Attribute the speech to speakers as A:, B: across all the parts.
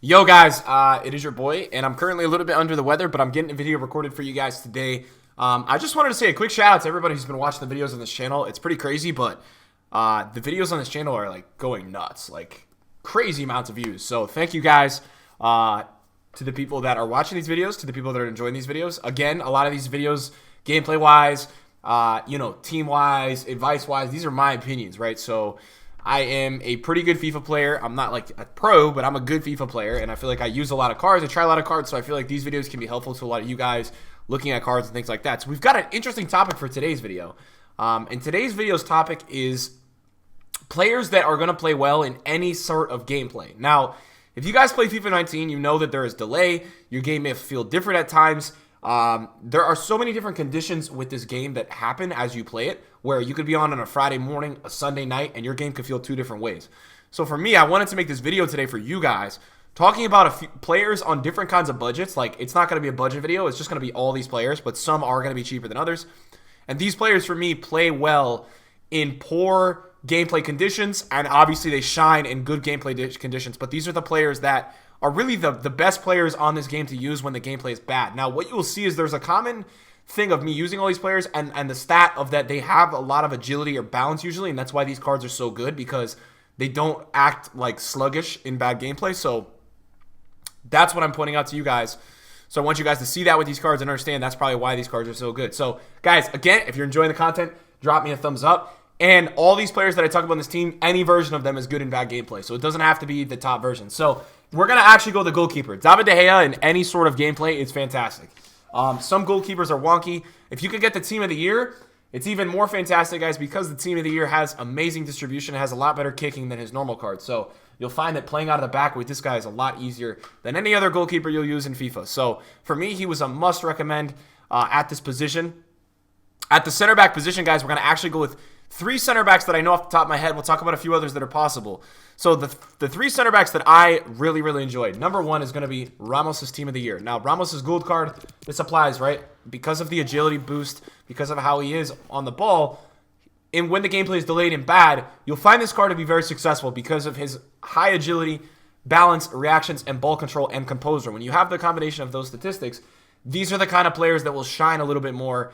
A: Yo guys, it is your boy, and I'm currently a little bit under the weather, but I'm getting a video recorded for you guys today. I just wanted to say a quick shout out to everybody who's been watching the videos on this channel. It's pretty crazy, but the videos on this channel are like going nuts, like crazy amounts of views. So thank you guys to the people that are watching these videos, to the people that are enjoying these videos. Again, a lot of these videos, gameplay wise, team wise, advice wise, these are my opinions, right? So I am a pretty good FIFA player. I'm not like a pro, but I'm a good FIFA player, and I feel like I use a lot of cards. I try a lot of cards, so I feel like these videos can be helpful to a lot of you guys looking at cards and things like that. So we've got an interesting topic for today's video. And today's video's topic is players that are going to play well in any sort of gameplay. Now, if you guys play FIFA 19, you know that there is delay. Your game may feel different at times. There are so many different conditions with this game that happen as you play it, where you could be on a Friday morning, a Sunday night, and your game could feel two different ways. So for me, I wanted to make this video today for you guys, talking about a few players on different kinds of budgets. Like, it's not going to be a budget video. It's just going to be all these players, but some are going to be cheaper than others. And these players, for me, play well in poor gameplay conditions, and obviously they shine in good gameplay conditions. But these are the players that are really the best players on this game to use when the gameplay is bad. Now, what you will see is there's a common thing of me using all these players and the stat of that they have a lot of agility or balance usually, and that's why these cards are so good, because they don't act like sluggish in bad gameplay. So that's what I'm pointing out to you guys. So I want you guys to see that with these cards and understand that's probably why these cards are so good. So guys, again, if you're enjoying the content, drop me a thumbs up. And all these players that I talk about on this team, any version of them is good in bad gameplay. So it doesn't have to be the top version. So we're going to actually go the goalkeeper. David De Gea in any sort of gameplay is fantastic. Some goalkeepers are wonky. If you could get the team of the year, it's even more fantastic, guys, because the team of the year has amazing distribution. It has a lot better kicking than his normal card. So you'll find that playing out of the back with this guy is a lot easier than any other goalkeeper you'll use in FIFA. So for me, he was a must recommend at this position. At the center back position, guys, we're going to actually go with three center backs that I know off the top of my head. We'll talk about a few others that are possible. So the three center backs that I really, really enjoyed. Number one is going to be Ramos' team of the year. Now, Ramos' gold card, this applies, right? Because of the agility boost, because of how he is on the ball, and when the gameplay is delayed and bad, you'll find this card to be very successful because of his high agility, balance, reactions, and ball control and composure. When you have the combination of those statistics, these are the kind of players that will shine a little bit more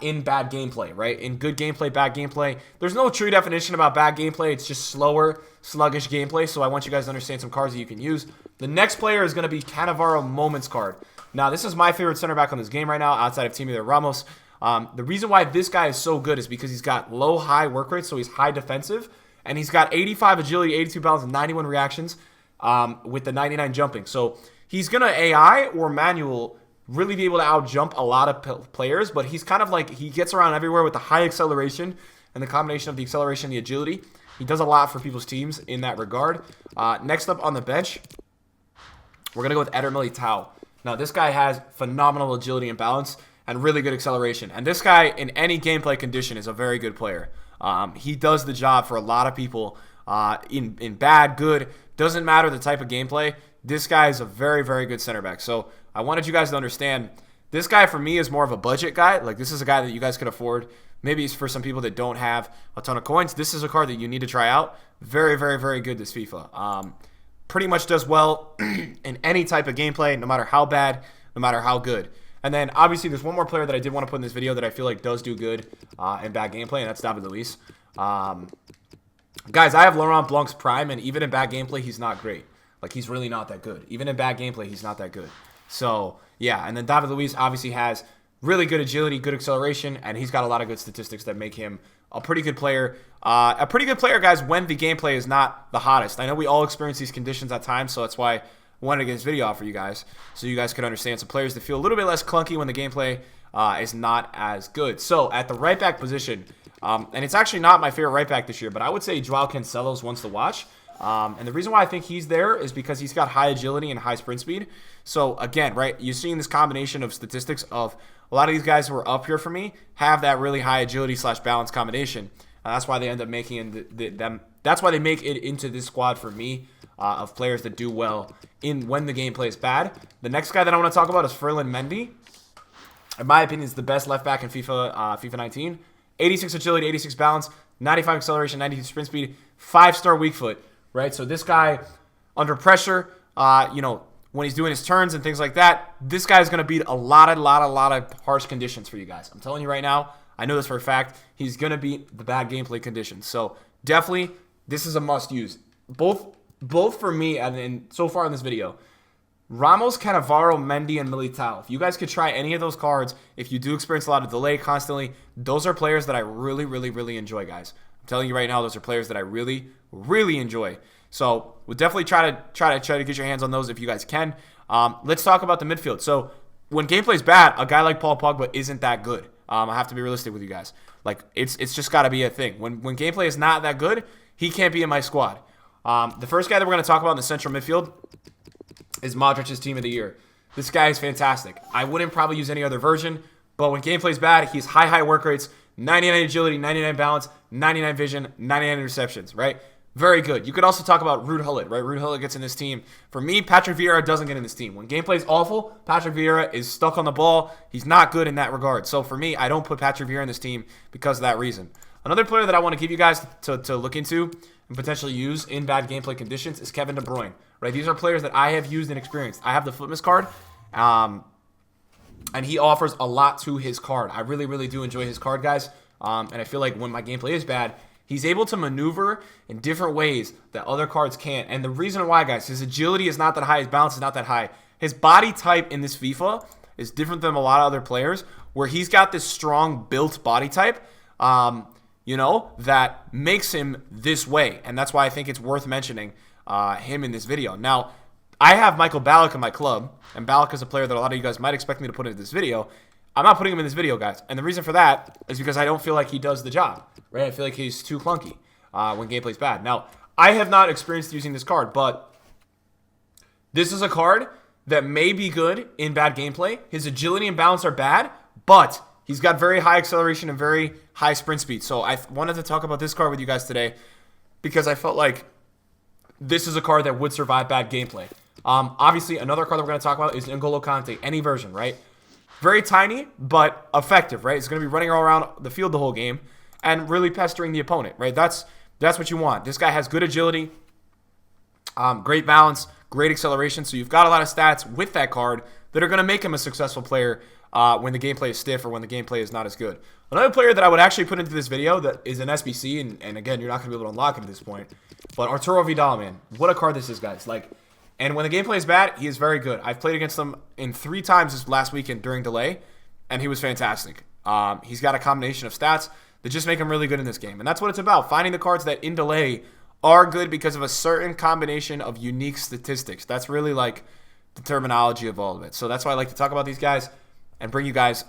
A: in bad gameplay, right? In good gameplay, bad gameplay. There's no true definition about bad gameplay. It's just slower, sluggish gameplay. So I want you guys to understand some cards that you can use. The next player is going to be Cannavaro Moments card. Now, this is my favorite center back on this game right now, outside of Team of the Ramos. The reason why this guy is so good is because he's got low, high work rate, so he's high defensive, and he's got 85 agility, 82 balance, and 91 reactions with the 99 jumping. So he's going to AI or manual really be able to out-jump a lot of players, but he's kind of like, he gets around everywhere with the high acceleration and the combination of the acceleration and the agility. He does a lot for people's teams in that regard. Next up on the bench, we're going to go with Eder Militao. Now, this guy has phenomenal agility and balance and really good acceleration. And this guy, in any gameplay condition, is a very good player. He does the job for a lot of people in bad, good. Doesn't matter the type of gameplay. This guy is a very, very good center back. So I wanted you guys to understand, this guy for me is more of a budget guy. Like, this is a guy that you guys could afford. Maybe it's for some people that don't have a ton of coins. This is a card that you need to try out. Very, very, very good, this FIFA. Pretty much does well in any type of gameplay, no matter how bad, no matter how good. And then, obviously, there's one more player that I did want to put in this video that I feel like does do good in bad gameplay, and that's David Luiz. Guys, I have Laurent Blanc's prime, and even in bad gameplay, he's not great. Like, he's really not that good. Even in bad gameplay, he's not that good. So, yeah, and then David Luiz obviously has really good agility, good acceleration, and he's got a lot of good statistics that make him a pretty good player. A pretty good player, guys, when the gameplay is not the hottest. I know we all experience these conditions at times, so that's why I wanted to get this video out for you guys, so you guys could understand some players that feel a little bit less clunky when the gameplay is not as good. So, at the right back position, and it's actually not my favorite right back this year, but I would say Joao Cancelo's one's to watch. And the reason why I think he's there is because he's got high agility and high sprint speed. So, again, right, you're seeing this combination of statistics of a lot of these guys who are up here for me have that really high agility / balance combination. That's why they end up making them. That's why they make it into this squad for me of players that do well in when the gameplay is bad. The next guy that I want to talk about is Ferland Mendy. In my opinion, is the best left back in FIFA 19. 86 agility, 86 balance, 95 acceleration, 92 sprint speed, 5-star weak foot. Right, so this guy under pressure you know, when he's doing his turns and things like that, this guy's going to beat a lot of harsh conditions for you guys. I'm telling you right now, I know this for a fact. He's going to beat the bad gameplay conditions. So definitely, this is a must-use. Both for me and so far in this video, Ramos, Cannavaro, Mendy, and Militao. If you guys could try any of those cards, if you do experience a lot of delay constantly, those are players that I really enjoy, guys. I'm telling you right now, those are players that I really enjoy. So we'll definitely try to get your hands on those if you guys can. Let's talk about the midfield. So when gameplay's bad, a guy like Paul Pogba isn't that good. I have to be realistic with you guys. Like it's just got to be a thing. When gameplay is not that good, he can't be in my squad. The first guy that we're going to talk about in the central midfield is Modric's team of the year. This guy is fantastic. I wouldn't probably use any other version, but when gameplay's bad, he's high work rates, 99 agility, 99 balance, 99 vision, 99 interceptions, right? Very good. You could also talk about Ruud Gullit, right? Ruud Gullit gets in this team. For me, Patrick Vieira doesn't get in this team. When gameplay's awful, Patrick Vieira is stuck on the ball. He's not good in that regard. So for me, I don't put Patrick Vieira in this team because of that reason. Another player that I want to give you guys to look into and potentially use in bad gameplay conditions is Kevin De Bruyne, right? These are players that I have used and experienced. I have the Footmas card, and he offers a lot to his card. I really do enjoy his card, guys, and I feel like when my gameplay is bad, he's able to maneuver in different ways that other cards can't. And the reason why, guys, his agility is not that high, his balance is not that high. His body type in this FIFA is different than a lot of other players, where he's got this strong built body type, you know, that makes him this way. And that's why I think it's worth mentioning him in this video. Now, I have Michael Ballack in my club, and Ballack is a player that a lot of you guys might expect me to put into this video. I'm not putting him in this video, guys. And the reason for that is because I don't feel like he does the job, right? I feel like he's too clunky when gameplay's bad. Now, I have not experienced using this card, but this is a card that may be good in bad gameplay. His agility and balance are bad, but he's got very high acceleration and very high sprint speed. So I wanted to talk about this card with you guys today because I felt like this is a card that would survive bad gameplay. Obviously, another card that we're going to talk about is N'Golo Kante, any version, right? Very tiny, but effective, right? It's going to be running all around the field the whole game and really pestering the opponent, right? That's what you want. This guy has good agility, great balance, great acceleration. So you've got a lot of stats with that card that are going to make him a successful player when the gameplay is stiff or when the gameplay is not as good. Another player that I would actually put into this video that is an SBC, and again, you're not going to be able to unlock it at this point, but Arturo Vidal, man. What a card this is, guys. Like, and when the gameplay is bad, he is very good. I've played against him in 3 times this last weekend during delay, and he was fantastic. He's got a combination of stats that just make him really good in this game. And that's what it's about, finding the cards that in delay are good because of a certain combination of unique statistics. That's really like the terminology of all of it. So that's why I like to talk about these guys and bring you guys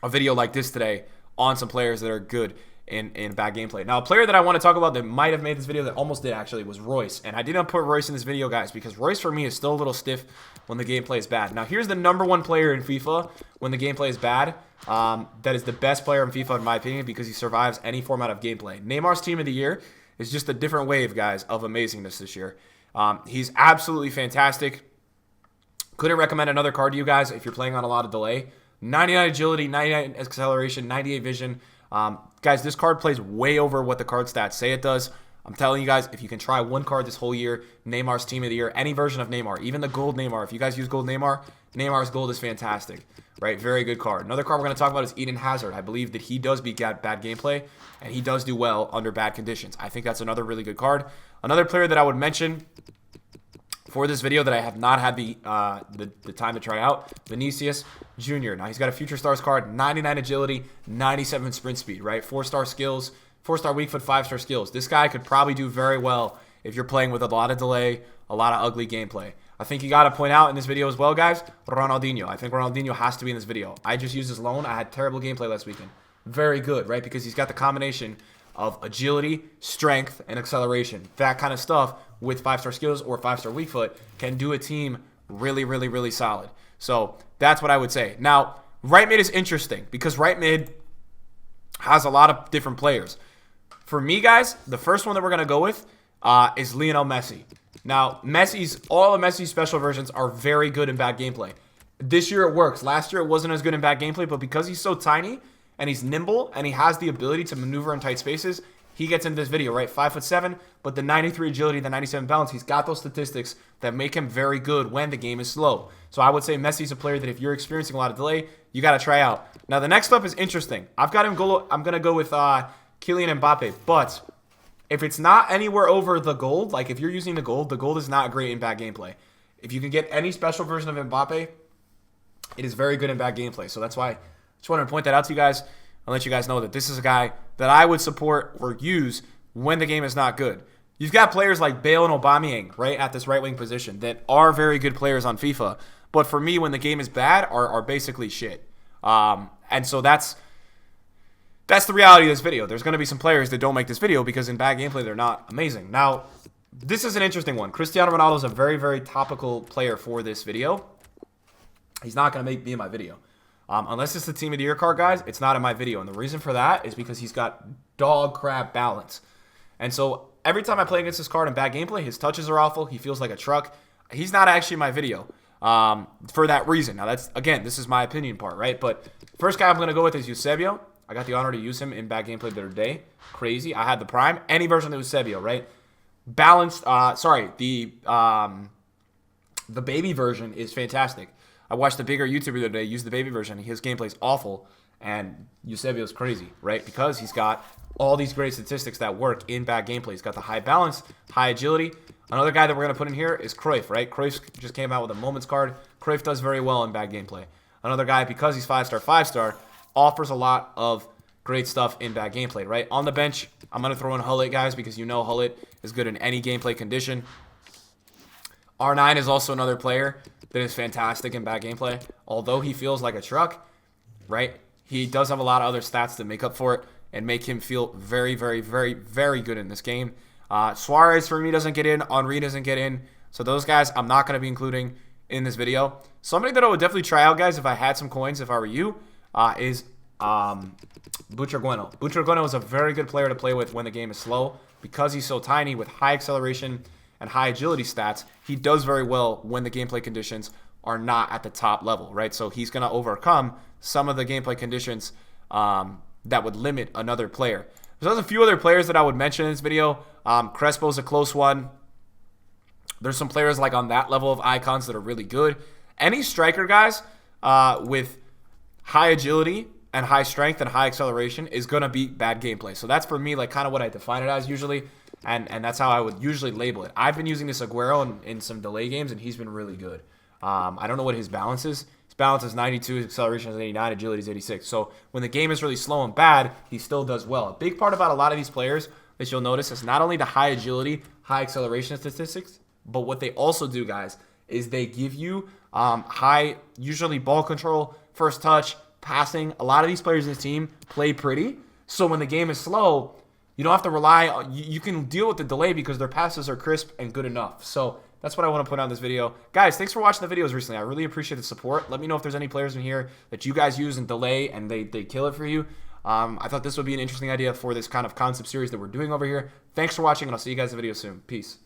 A: a video like this today on some players that are good in bad gameplay. Now, a player that I want to talk about that might have made this video, that almost did actually, was Royce. And I didn't put Royce in this video, guys, because Royce for me is still a little stiff when the gameplay is bad. Now, here's the #1 player in FIFA when the gameplay is bad. That is the best player in FIFA in my opinion because he survives any format of gameplay. Neymar's team of the year is just a different wave, guys, of amazingness this year. He's absolutely fantastic. Couldn't recommend another card to you guys if you're playing on a lot of delay. 99 agility, 99 acceleration, 98 vision. Guys, this card plays way over what the card stats say it does. I'm telling you guys, if you can try one card this whole year, Neymar's team of the year, any version of Neymar, even the gold Neymar. If you guys use gold Neymar, Neymar's gold is fantastic, right? Very good card. Another card we're going to talk about is Eden Hazard. I believe that he does beat bad gameplay, and he does do well under bad conditions. I think that's another really good card. Another player that I would mention for this video that I have not had the time to try out, Vinicius Jr. Now, he's got a Future Stars card, 99 agility, 97 sprint speed, right? 4-star skills, 4-star weak foot, 5-star skills. This guy could probably do very well if you're playing with a lot of delay, a lot of ugly gameplay. I think you got to point out in this video as well, guys, Ronaldinho. I think Ronaldinho has to be in this video. I just used his loan. I had terrible gameplay last weekend. Very good, right? Because he's got the combination of agility, strength, and acceleration. That kind of stuff with 5-star skills or 5-star weak foot can do a team really solid. So that's what I would say. Now, right mid is interesting because right mid has a lot of different players. For me, guys, the first one that we're going to go with is Lionel Messi. Now, all of Messi's special versions are very good in bad gameplay. This year it works. Last year it wasn't as good in bad gameplay, but because he's so tiny and he's nimble and he has the ability to maneuver in tight spaces, he gets into this video, right? 5'7", but the 93 agility, the 97 balance, he's got those statistics that make him very good when the game is slow. So I would say Messi's a player that if you're experiencing a lot of delay, you got to try out. Now, the next up is interesting. I've got him go. I'm going to go with Kylian Mbappe, but if it's not anywhere over the gold, like if you're using the gold is not great in bad gameplay. If you can get any special version of Mbappe, it is very good in bad gameplay. So that's why I just wanted to point that out to you guys and let you guys know that this is a guy that I would support or use when the game is not good. You've got players like Bale and Aubameyang, right, at this right wing position that are very good players on FIFA, but for me, when the game is bad, are basically shit. And so that's the reality of this video. There's going to be some players that don't make this video because in bad gameplay, they're not amazing. Now, this is an interesting one. Cristiano Ronaldo is a very, very topical player for this video. He's not going to be in my video. Unless it's the Team of the Year card, guys, it's not in my video. And the reason for that is because he's got dog crap balance. And so every time I play against this card in bad gameplay, his touches are awful. He feels like a truck. He's not actually in my video for that reason. Now, that's, again, this is my opinion part, right? But first guy I'm going to go with is Eusebio. I got the honor to use him in bad gameplay the other day. Crazy. I had the prime. Any version of Eusebio, right? Balanced. The baby version is fantastic. I watched a bigger YouTuber the other day use the baby version. His gameplay is awful, and Eusebio is crazy, right? Because he's got all these great statistics that work in bad gameplay. He's got the high balance, high agility. Another guy that we're going to put in here is Cruyff, right? Cruyff just came out with a moments card. Cruyff does very well in bad gameplay. Another guy, because he's 5-star, offers a lot of great stuff in bad gameplay, right? On the bench, I'm going to throw in Hullet, guys, because you know Hullet is good in any gameplay condition. R9 is also another player that is fantastic in bad gameplay. Although he feels like a truck, right? He does have a lot of other stats that make up for it and make him feel very, very, very, very good in this game. Suarez, for me, doesn't get in. Henry doesn't get in. So those guys I'm not going to be including in this video. Somebody that I would definitely try out, guys, if I had some coins, if I were you, is Butragueno. Butragueno is a very good player to play with when the game is slow. Because he's so tiny with high acceleration and high agility stats, he does very well when the gameplay conditions are not at the top level, right? So he's going to overcome some of the gameplay conditions that would limit another player. There's a few other players that I would mention in this video. Crespo's a close one. There's some players like on that level of icons that are really good. Any striker, guys, with high agility and high strength and high acceleration is going to beat bad gameplay. So that's for me like kind of what I define it as usually. And that's how I would usually label it. I've been using this Aguero in some delay games, and he's been really good. I don't know what his balance is. His balance is 92, his acceleration is 89, agility is 86. So when the game is really slow and bad, he still does well. A big part about a lot of these players that you'll notice is not only the high agility, high acceleration statistics, but what they also do, guys, is they give you high, usually ball control, first touch, passing. A lot of these players in this team play pretty. So when the game is slow, you don't have to rely on, you can deal with the delay because their passes are crisp and good enough. So that's what I want to put on this video. Guys, thanks for watching the videos recently. I really appreciate the support. Let me know if there's any players in here that you guys use in delay and they kill it for you. I thought this would be an interesting idea for this kind of concept series that we're doing over here. Thanks for watching, and I'll see you guys in the video soon. Peace.